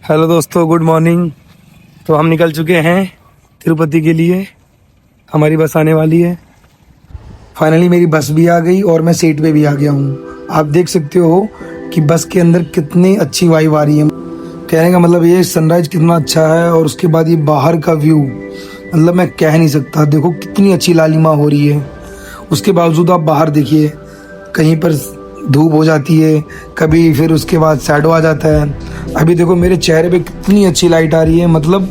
Hello दोस्तों, good morning. तो हम निकल चुके हैं तिरुपति के लिए। हमारी बस आने वाली है। फाइनली मेरी बस भी आ गई और मैं सीट पे भी आ गया हूँ। आप देख सकते हो कि बस के अंदर कितनी अच्छी वाइब आ रही है। कहने का मतलब ये सनराइज कितना अच्छा है और उसके बाद ये बाहर का व्यू, मतलब मैं कह नहीं सकता। देखो कितनी अच्छी लालिमा हो रही है। उसके बावजूद आप बाहर देखिए, कहीं पर धूप हो जाती है, कभी फिर उसके बाद शैडो आ जाता है। अभी देखो मेरे चेहरे पे कितनी अच्छी लाइट आ रही है, मतलब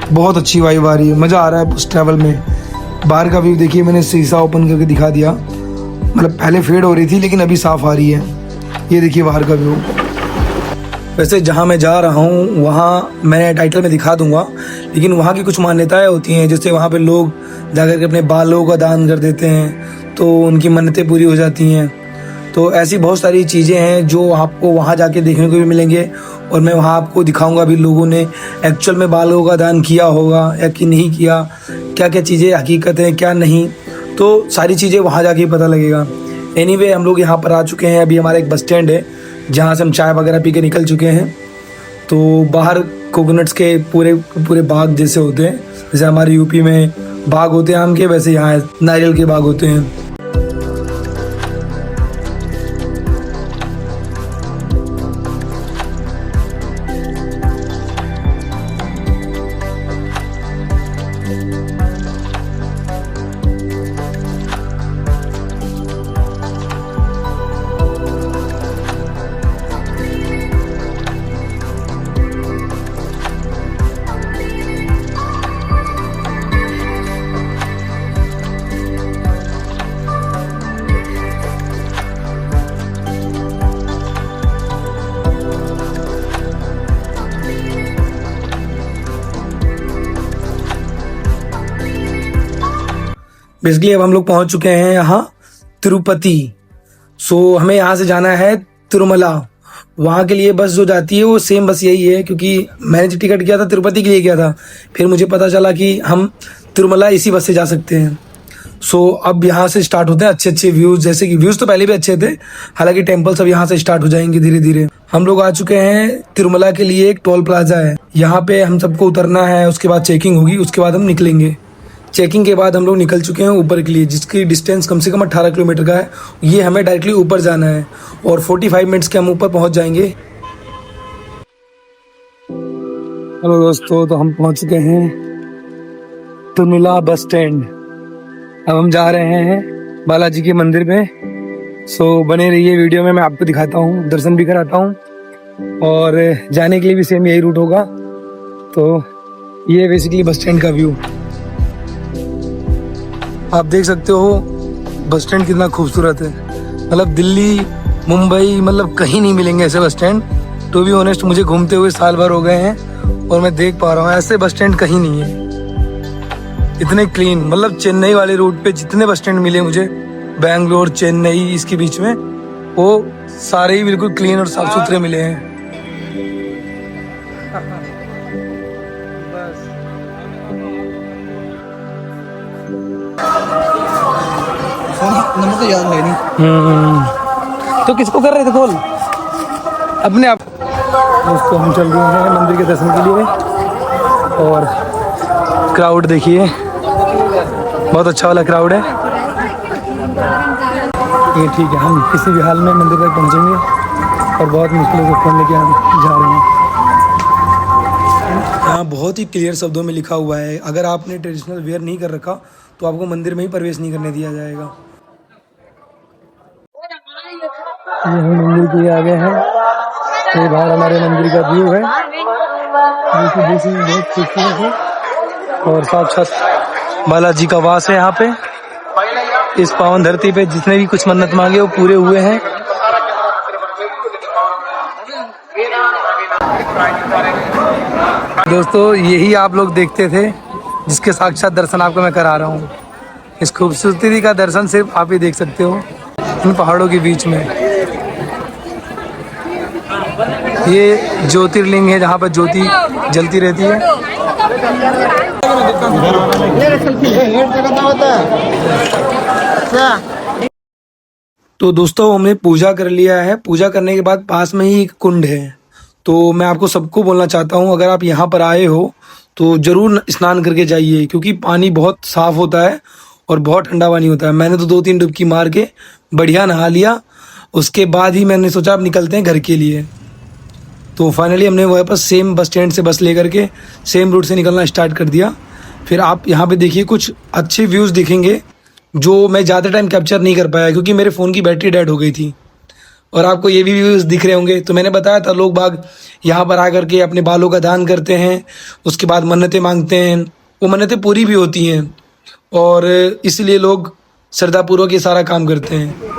बहुत अच्छी वाइब आ रही है। मज़ा आ रहा है उस ट्रैवल में। बाहर का व्यू देखिए, मैंने शीशा ओपन करके दिखा दिया। मतलब पहले फेड हो रही थी लेकिन अभी साफ़ आ रही है। ये देखिए बाहर का व्यू। वैसे जहाँ मैं जा रहा हूँ वहाँ मैं टाइटल में दिखा दूंगा, लेकिन वहाँ की कुछ मान्यताएं होती हैं। जैसे वहाँ पे लोग जाकर के अपने बालों का दान कर देते हैं तो उनकी मन्नतें पूरी हो जाती हैं। तो ऐसी बहुत सारी चीज़ें हैं जो आपको वहाँ जाके देखने को भी मिलेंगे और मैं वहाँ आपको दिखाऊंगा भी लोगों ने एक्चुअल में बालों का दान किया होगा या कि नहीं किया, क्या क्या चीज़ें हकीकत है क्या नहीं। तो सारी चीज़ें वहाँ जाके ही पता लगेगा। एनीवे हम लोग यहाँ पर आ चुके हैं। अभी हमारा एक बस स्टैंड है जहाँ से हम चाय वगैरह पी के निकल चुके हैं। तो बाहर कोकोनट्स के पूरे पूरे बाग जैसे होते हैं, जैसे हमारे यूपी में बाग होते हैं आम के, वैसे यहाँ नारियल के बाग होते हैं। बेसिकली अब हम लोग पहुंच चुके हैं यहाँ तिरुपति। सो हमें यहाँ से जाना है तिरुमला। वहाँ के लिए बस जो जाती है वो सेम बस यही है, क्योंकि मैंने जो टिकट किया था तिरुपति के लिए किया था, फिर मुझे पता चला कि हम तिरुमला इसी बस से जा सकते हैं। सो अब यहाँ से स्टार्ट होते हैं अच्छे अच्छे व्यूज़। जैसे कि व्यूज़ तो पहले भी अच्छे थे, हालांकि टेम्पल सब यहाँ से स्टार्ट हो जाएंगे धीरे धीरे। हम लोग आ चुके हैं तिरुमला के लिए। एक टोल प्लाजा है, यहाँ पे हम सबको उतरना है, उसके बाद चेकिंग होगी, उसके बाद हम निकलेंगे। चेकिंग के बाद हम लोग निकल चुके हैं ऊपर के लिए, जिसकी डिस्टेंस कम से कम 18 किलोमीटर का है। ये हमें डायरेक्टली ऊपर जाना है और 45 मिनट्स के हम ऊपर पहुंच जाएंगे। हेलो दोस्तों, तो हम पहुंच चुके हैं तिरुमला बस स्टैंड। अब हम जा रहे हैं बालाजी के मंदिर में। सो बने रहिए वीडियो में, मैं आपको दिखाता हूँ, दर्शन भी कराता हूँ और जाने के लिए भी सेम यही रूट होगा। तो ये बेसिकली बस स्टैंड का व्यू आप देख सकते हो। बस स्टैंड कितना खूबसूरत है। मतलब दिल्ली, मुंबई, मतलब कहीं नहीं मिलेंगे ऐसे bus stand. To be honest, मुझे घूमते हुए साल भर हो गए हैं और मैं देख पा रहा हूँ ऐसे बस स्टैंड कहीं नहीं है इतने क्लीन। मतलब चेन्नई वाले रूट पे जितने बस स्टैंड मिले मुझे, बैंगलोर, चेन्नई, इसके बीच में, वो सारे ही बिल्कुल क्लीन और साफ सुथरे मिले हैं। नंबर तो याद है नहीं। तो किसको कर रहे थे कॉल? अपने आप। दोस्तों हम चल रहे हैं मंदिर के दर्शन के लिए और क्राउड देखिए, बहुत अच्छा वाला क्राउड है। ये ठीक है, हम किसी भी हाल में मंदिर तक पहुंचेंगे और बहुत मुश्किलों से फोन लेके हम जा रहे हैं। यहाँ बहुत ही क्लियर शब्दों में लिखा हुआ है, अगर आपने ट्रेडिशनल वेयर नहीं कर रखा तो आपको मंदिर में ही प्रवेश नहीं करने दिया जाएगा। ये हम मंदिर के आगे हैं। ये बाहर हमारे मंदिर का व्यू है, जो कि देखने में बहुत खूबसूरत है और साक्षात बालाजी का वास है यहाँ पे। इस पावन धरती पे जिसने भी कुछ मन्नत मांगे वो पूरे हुए हैं। दोस्तों यही आप लोग देखते थे जिसके साक्षात दर्शन आपको मैं करा रहा हूँ। इस खूबसूरती का दर्शन सिर्फ आप ही देख सकते हो इन पहाड़ों के बीच में। ये ज्योतिर्लिंग है जहाँ पर ज्योति जलती रहती है। तो दोस्तों हमने पूजा कर लिया है। पूजा करने के बाद पास में ही एक कुंड है, तो मैं आपको सबको बोलना चाहता हूँ, अगर आप यहाँ पर आए हो तो ज़रूर स्नान करके जाइए, क्योंकि पानी बहुत साफ़ होता है और बहुत ठंडा पानी होता है। मैंने तो 2-3 डुबकी मार के बढ़िया नहा लिया, उसके बाद ही मैंने सोचा अब निकलते हैं घर के लिए। तो फाइनली हमने वहाँ पर सेम बस स्टैंड से बस लेकर के सेम रूट से निकलना स्टार्ट कर दिया। फिर आप यहाँ पे देखिए कुछ अच्छे व्यूज़ दिखेंगे जो मैं ज़्यादा टाइम कैप्चर नहीं कर पाया, क्योंकि मेरे फ़ोन की बैटरी डेड हो गई थी। और आपको ये भी व्यूज़ दिख रहे होंगे। तो मैंने बताया था लोग बाग यहाँ पर आकर के अपने बालों का दान करते हैं, उसके बाद मन्नतें मांगते हैं, वो मन्नतें पूरी भी होती हैं और इसलिए लोग श्रद्धापूर्वक ये सारा काम करते हैं।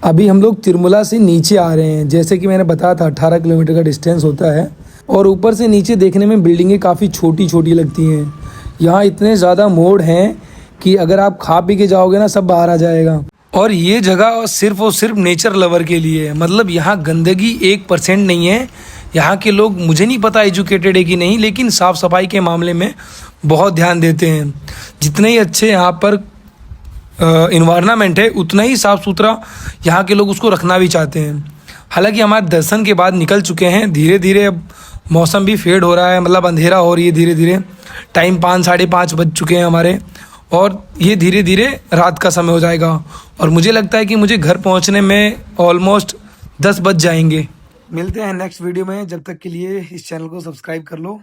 अभी हम लोग तिरुमला से नीचे आ रहे हैं। जैसे कि मैंने बताया था 18 किलोमीटर का डिस्टेंस होता है और ऊपर से नीचे देखने में बिल्डिंगें काफ़ी छोटी छोटी लगती हैं। यहाँ इतने ज़्यादा मोड़ हैं कि अगर आप खा पी के जाओगे ना, सब बाहर आ जाएगा। और ये जगह सिर्फ और सिर्फ नेचर लवर के लिए है। मतलब यहाँ गंदगी 1% नहीं है। यहाँ के लोग, मुझे नहीं पता एजुकेटेड है कि नहीं, लेकिन साफ़ सफाई के मामले में बहुत ध्यान देते हैं। जितने ही अच्छे यहाँ पर इन्वायरमेंट है, उतना ही साफ़ सुथरा यहाँ के लोग उसको रखना भी चाहते हैं। हालांकि हमारे दर्शन के बाद निकल चुके हैं। धीरे धीरे अब मौसम भी फेड हो रहा है, मतलब अंधेरा हो रही है धीरे धीरे। टाइम 5-5:30 बज चुके हैं हमारे और ये धीरे धीरे रात का समय हो जाएगा। और मुझे लगता है कि मुझे घर पहुंचने में ऑलमोस्ट 10 बज जाएंगे। मिलते हैं नेक्स्ट वीडियो में। जब तक के लिए इस चैनल को सब्सक्राइब कर लो।